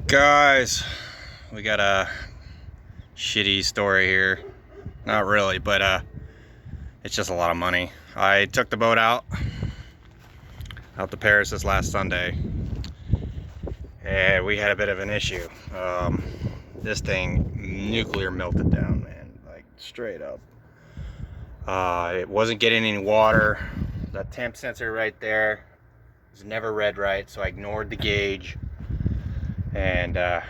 Guys, we got a shitty story here. Not really, but it's just a lot of money. I took the boat out to Paris this last Sunday, and we had a bit of an issue. This thing nuclear melted down, man, like straight up. It wasn't getting any water. That temp sensor right there was never read right, so I ignored the gauge. And I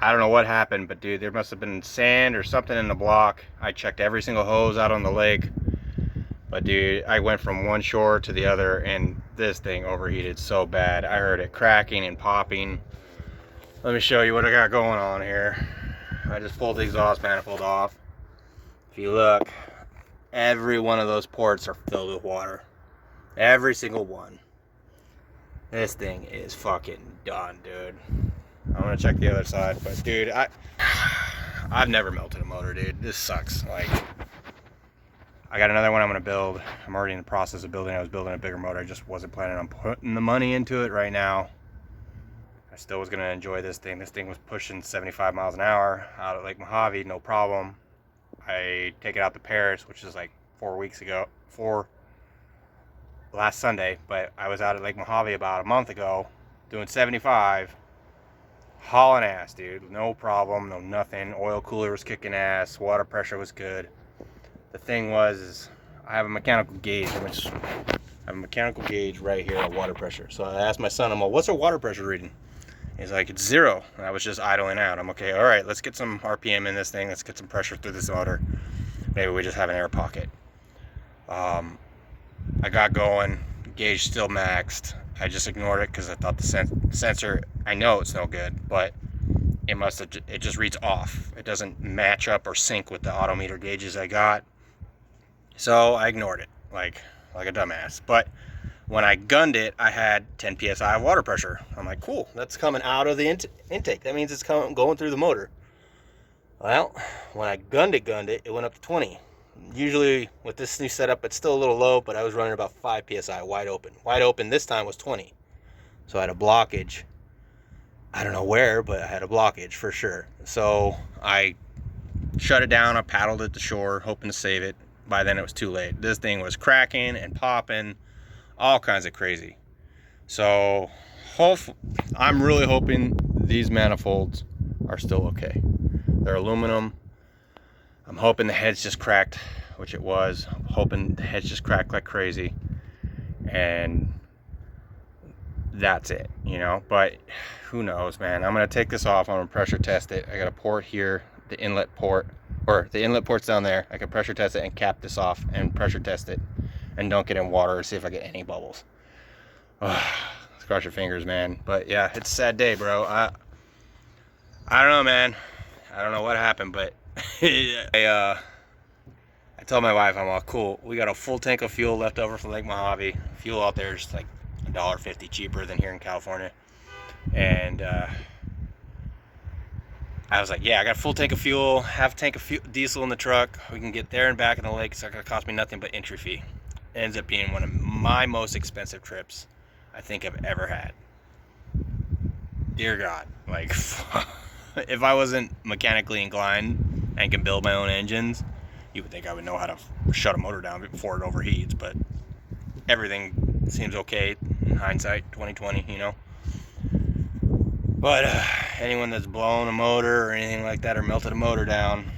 don't know what happened, but dude, there must have been sand or something in the block. I checked every single hose out on the lake, but dude, I went from one shore to the other and this thing overheated so bad. I heard it cracking and popping. Let me show you what I got going on here. I just pulled the exhaust manifold off. If you look, every one of those ports are filled with water. Every single one. This thing is fucking done, dude. I'm gonna check the other side, but dude, I've never melted a motor, dude. This sucks. Like, I got another one I'm gonna build. I'm already in the process of building. I was building a bigger motor. I just wasn't planning on putting the money into it right now. I still was gonna enjoy this thing. This thing was pushing 75 miles an hour out at Lake Mojave, no problem. I take it out to Paris, which is like 4 weeks ago, last Sunday, but I was out at Lake Mojave about a month ago doing 75, hauling ass, dude. No problem, no nothing. Oil cooler was kicking ass, water pressure was good. The thing was, I have a mechanical gauge, right here at water pressure. So I asked my son, I'm like, what's our water pressure reading? He's like, it's 0. And I was just idling out. I'm okay, all right, let's get some RPM in this thing. Let's get some pressure through this motor. Maybe we just have an air pocket. I got going, gauge still maxed. I just ignored it because I thought the sensor, I know it's no good, but it just reads off. It doesn't match up or sync with the odometer gauges I got. So I ignored it like a dumbass. But when I gunned it, I had 10 psi of water pressure. I'm like, cool, that's coming out of the intake. That means it's going through the motor. Well, when I gunned it, it went up to 20. Usually with this new setup, it's still a little low, but I was running about 5 psi wide open. Wide open this time was 20. So I had a blockage. I don't know where, but I had a blockage for sure. So I shut it down. I paddled it to shore, hoping to save it. By then it was too late. This thing was cracking and popping, all kinds of crazy. So I'm really hoping these manifolds are still okay. They're aluminum. I'm hoping the head's just cracked, which it was. I'm hoping the head's just cracked like crazy. And that's it, you know? But who knows, man? I'm going to take this off. I'm going to pressure test it. I got a port here, the inlet port, or the inlet port's down there. I can pressure test it and cap this off and pressure test it and dunk it in water and see if I get any bubbles. Let's cross your fingers, man. But yeah, it's a sad day, bro. I don't know, man. I don't know what happened, but I told my wife, I'm all, cool, we got a full tank of fuel left over from Lake Mojave. Fuel out there is like $1.50 cheaper than here in California. And I was like, yeah, I got a full tank of fuel, half a tank of diesel in the truck. We can get there and back in the lake. It's not going to cost me nothing but entry fee. It ends up being one of my most expensive trips I think I've ever had. Dear God, like, if I wasn't mechanically inclined and can build my own engines, you would think I would know how to shut a motor down before it overheats, but everything seems okay in hindsight, 2020, you know. But anyone that's blown a motor or anything like that or melted a motor down,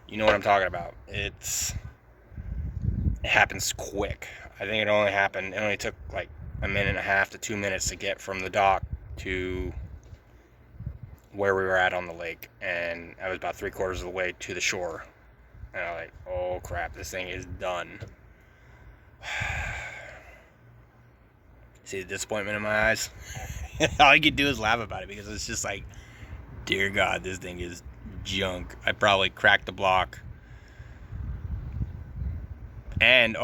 you know what I'm talking about. It happens quick. I think it only took like 1.5 to 2 minutes to get from the dock to where we were at on the lake, and I was about 3/4 of the way to the shore, and I was like, oh crap, this thing is done. See the disappointment in my eyes? All I could do is laugh about it, because it's just like, dear God, this thing is junk. I probably cracked the block. And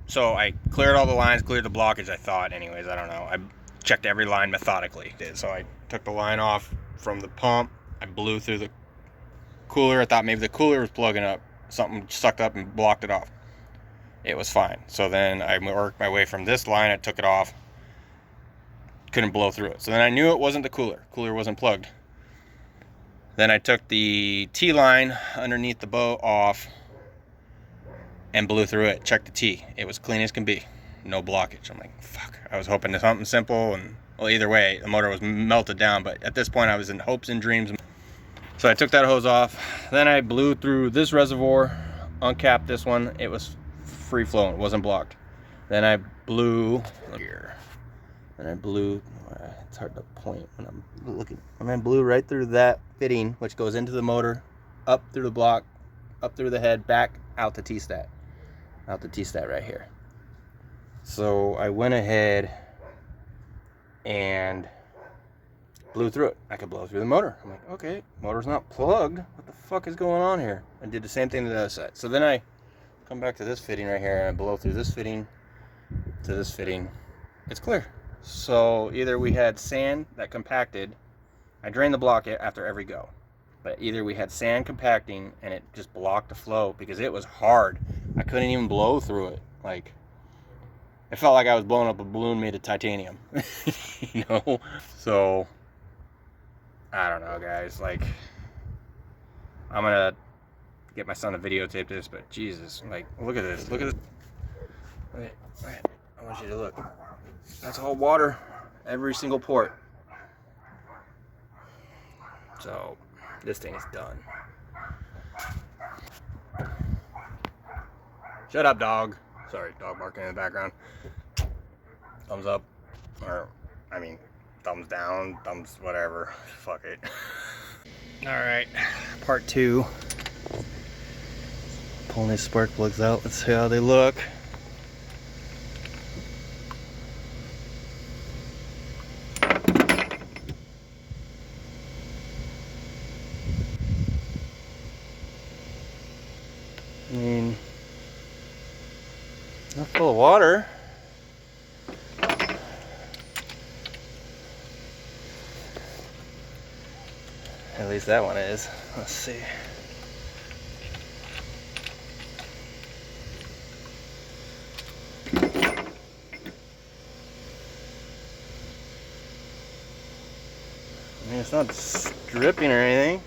so I cleared all the lines, cleared the blockage, I thought, anyways, I don't know. I checked every line methodically. So I took the line off from the pump. I blew through the cooler. I thought maybe the cooler was plugging up. Something sucked up and blocked it off. It was fine. So then I worked my way from this line. I took it off, couldn't blow through it. So then I knew it wasn't the cooler. Cooler wasn't plugged. Then I took the T-line underneath the boat off and blew through it. Checked the T. It was clean as can be. No blockage. I'm like, fuck. I was hoping to something simple, and well, either way, the motor was melted down, but at this point I was in hopes and dreams. So I took that hose off. Then I blew through this reservoir, uncapped this one. It was free flowing, it wasn't blocked. Then I blew here. And I blew, it's hard to point when I'm looking. And I blew right through that fitting, which goes into the motor, up through the block, up through the head, back out the T-stat. Out the T-stat right here. So I went ahead and blew through it. I could blow through the motor. I'm like, okay, motor's not plugged. What the fuck is going on here? I did the same thing to the other side. So then I come back to this fitting right here and I blow through this fitting to this fitting. It's clear. So either we had sand that compacted. I drained the block after every go. But either we had sand compacting and it just blocked the flow because it was hard. I couldn't even blow through it. Like, it felt like I was blowing up a balloon made of titanium. You know? So, I don't know, guys. Like, I'm gonna get my son to videotape this, but Jesus, like, look at this. Look at it. Wait, I want you to look. That's all water. Every single port. So, this thing is done. Shut up, dog. Sorry, dog barking in the background. Thumbs up. Or, I mean, thumbs down, thumbs whatever. Fuck it. Alright, part 2. Pulling these spark plugs out. Let's see how they look. I mean, not full of water. At least that one is. Let's see. I mean, it's not dripping or anything.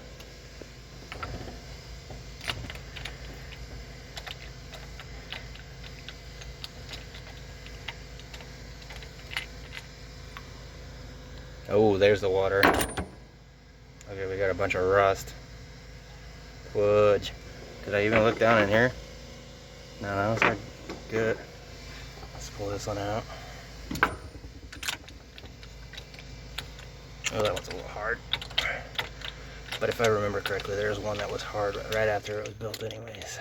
Oh, there's the water. Okay, we got a bunch of rust. Fudge. Did I even look down in here? No, those are good. Let's pull this one out. Oh, that one's a little hard. But if I remember correctly, there's one that was hard right after it was built anyways.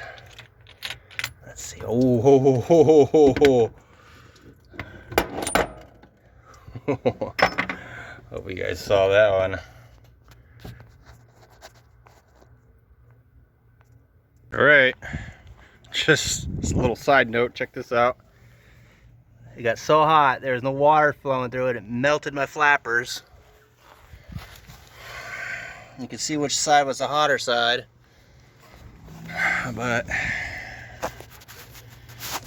Let's see. Oh, ho, ho, ho, ho, ho. Hope you guys saw that one. Alright, just a little side note, check this out. It got so hot, there was no water flowing through it, it melted my flappers. You can see which side was the hotter side. But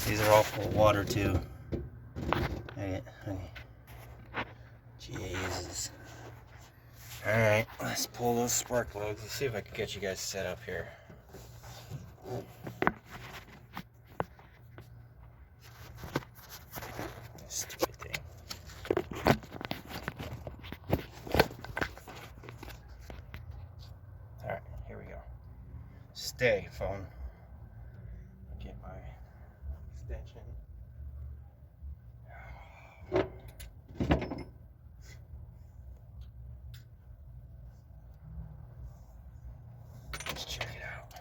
these are all full of water too. Okay. Jesus. Alright, let's pull those spark plugs. Let's see if I can get you guys set up here. Stupid thing. Alright, here we go. Stay, phone. Get my extension. Let's check it out.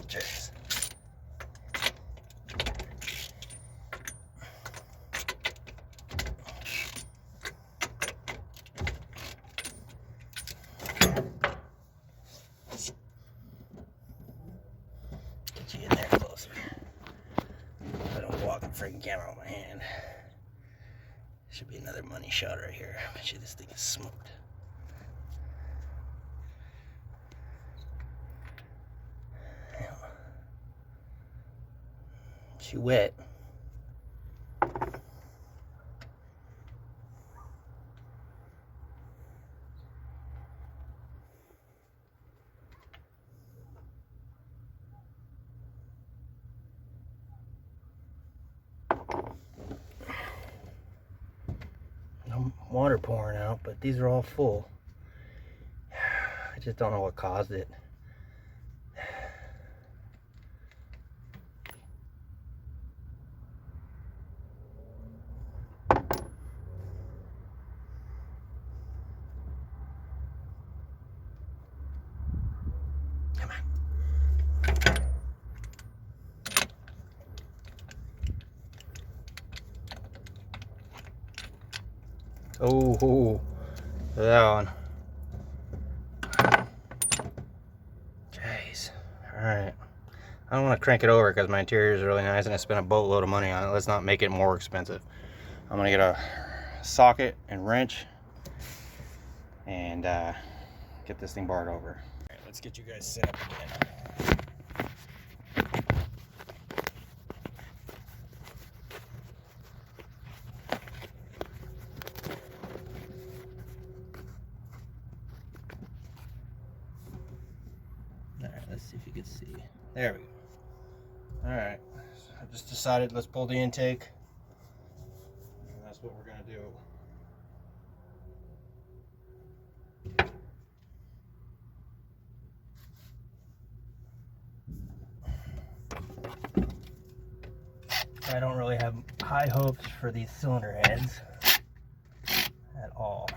Cheers. Get you in there closer. I don't walk the freaking camera on my hand. Should be another money shot right here. I bet you this thing is smoked. She wet. some water pouring out, but these are all full. I just don't know what caused it. Come on. Oh, that one. Jeez. Alright. I don't want to crank it over because my interior is really nice and I spent a boatload of money on it. Let's not make it more expensive. I'm going to get a socket and wrench and get this thing barred over. Alright, let's get you guys set up again. Alright, let's see if you can see. There we go. Alright, so I just decided let's pull the intake. And that's what we're going to do. I don't really have high hopes for these cylinder heads at all.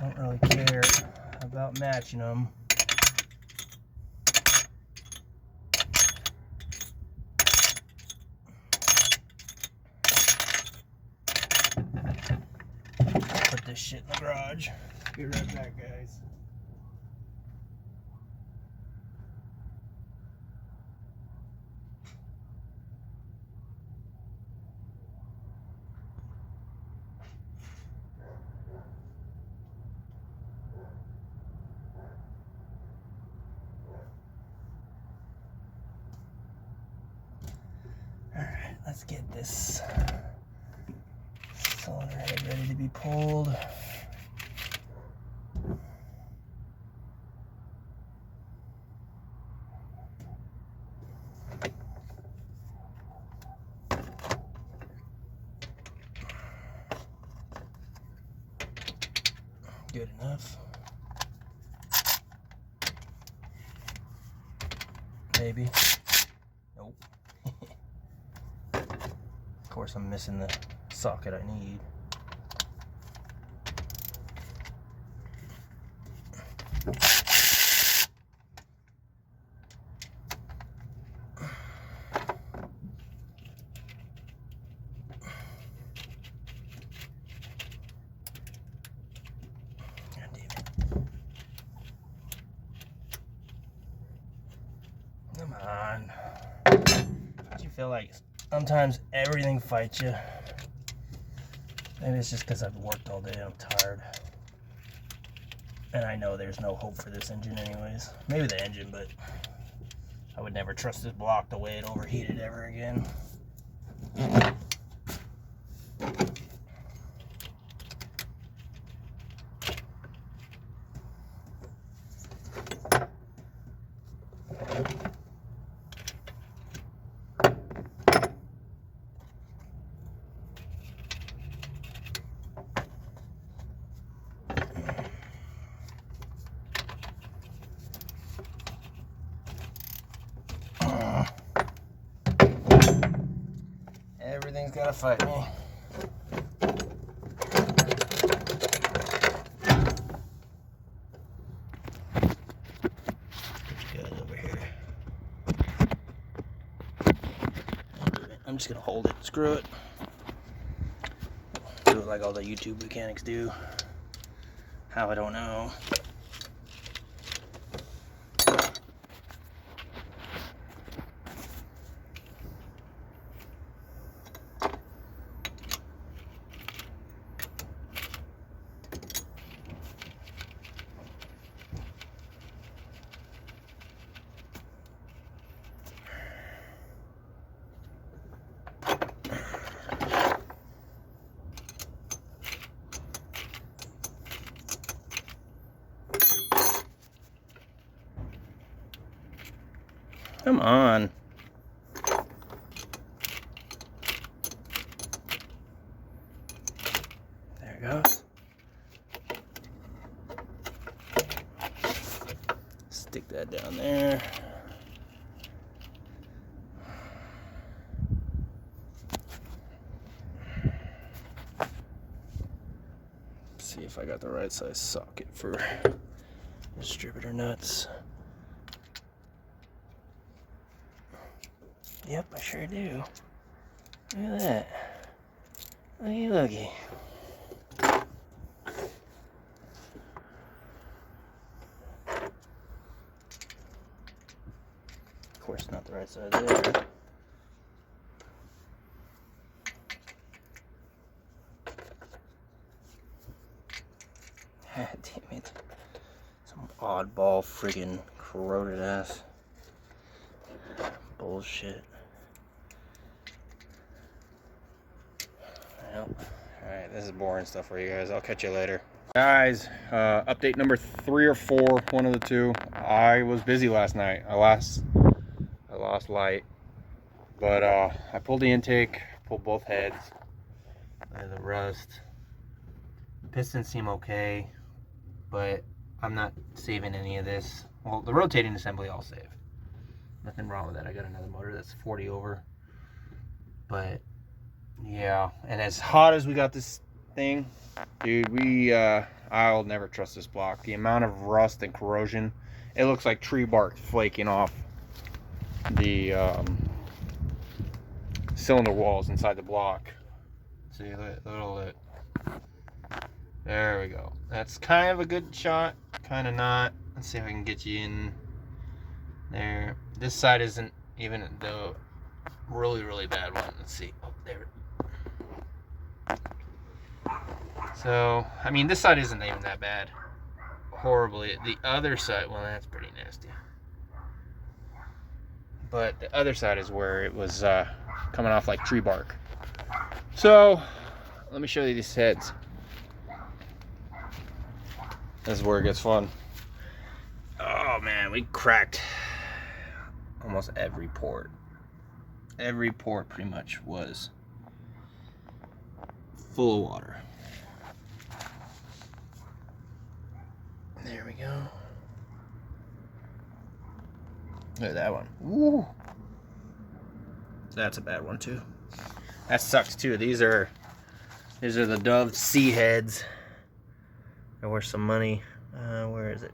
Don't really care about matching them. Put this shit in the garage. Be right back, guys. Alright, let's get this cylinder head ready to be pulled. Good enough. Maybe. Nope. Of course, I'm missing the socket I need. God damn it. Come on. Don't you feel like sometimes everything fights you? Maybe it's just because I've worked all day and I'm tired. And I know there's no hope for this engine anyways. Maybe the engine, but I would never trust this block the way it overheated ever again. gotta fight me. Get you guys over here. I'm just gonna hold it. Screw it. Do it like all the YouTube mechanics do. How, I don't know. Come on. There it goes. Stick that down there. See if I got the right size socket for distributor nuts. Yep, I sure do. Look at that. Looky, looky. Of course, not the right size there. God damn it. Some oddball friggin' corroded ass bullshit. Well, alright, this is boring stuff for you guys. I'll catch you later. Guys, update number 3 or 4, one of the two. I was busy last night. I lost light. But I pulled the intake, pulled both heads. The rust. The pistons seem okay, but I'm not saving any of this. Well, the rotating assembly I'll save. Nothing wrong with that. I got another motor that's 40 over. But yeah, and as hot as we got this thing, dude, I'll never trust this block. The amount of rust and corrosion, it looks like tree bark flaking off the cylinder walls inside the block. See, little bit. There we go. That's kind of a good shot, kind of not. Let's see if I can get you in there. This side isn't even the really bad one. Let's see. Oh, there. So, I mean, this side isn't even that bad. Horribly. The other side, well, that's pretty nasty. But the other side is where it was coming off like tree bark. So, let me show you these heads. This is where it gets fun. Oh man, we cracked almost every port. Every port pretty much was full of water. There we go. Look at that one. Woo! That's a bad one too. That sucks too. These are the Dove C heads. They're worth some money. Where is it?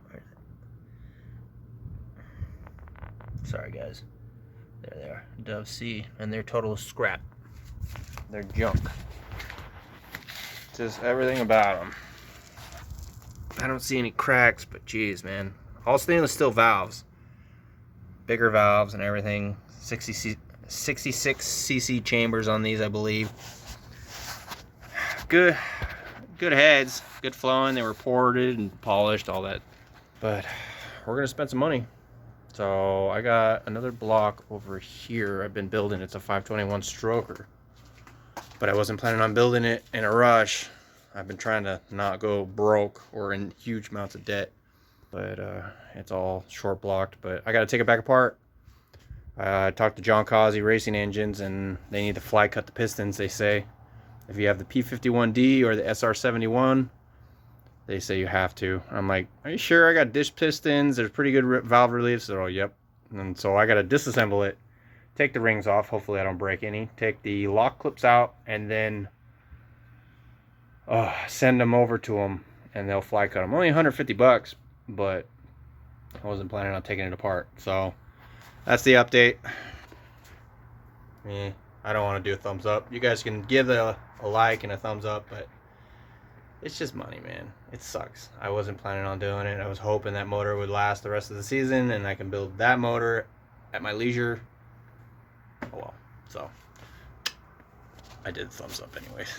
Sorry guys. There they are. Dove C, and they're total scrap. They're junk. Just everything about them. I don't see any cracks, but geez, man. All stainless steel valves. Bigger valves and everything. 66 cc chambers on these, I believe. Good heads. Good flowing. They were ported and polished, all that. But we're gonna spend some money. So I got another block over here I've been building. It's a 521 stroker. But I wasn't planning on building it in a rush. I've been trying to not go broke or in huge amounts of debt. But it's all short blocked. But I got to take it back apart. I talked to John Causey Racing Engines, and they need to fly cut the pistons, they say. If you have the P51D or the SR71, they say you have to. I'm like, are you sure? I got dish pistons. There's pretty good valve reliefs. They're all, yep. And so I got to disassemble it take the rings off. Hopefully I don't break any. Take the lock clips out, and then send them over to them, and they'll fly cut them. Only 150 bucks, but I wasn't planning on taking it apart. So that's the update. I don't want to do a thumbs up. You guys can give a like and a thumbs up, but it's just money, man. It sucks. I wasn't planning on doing it. I was hoping that motor would last the rest of the season, and I can build that motor at my leisure. Oh well. So I did thumbs up anyways.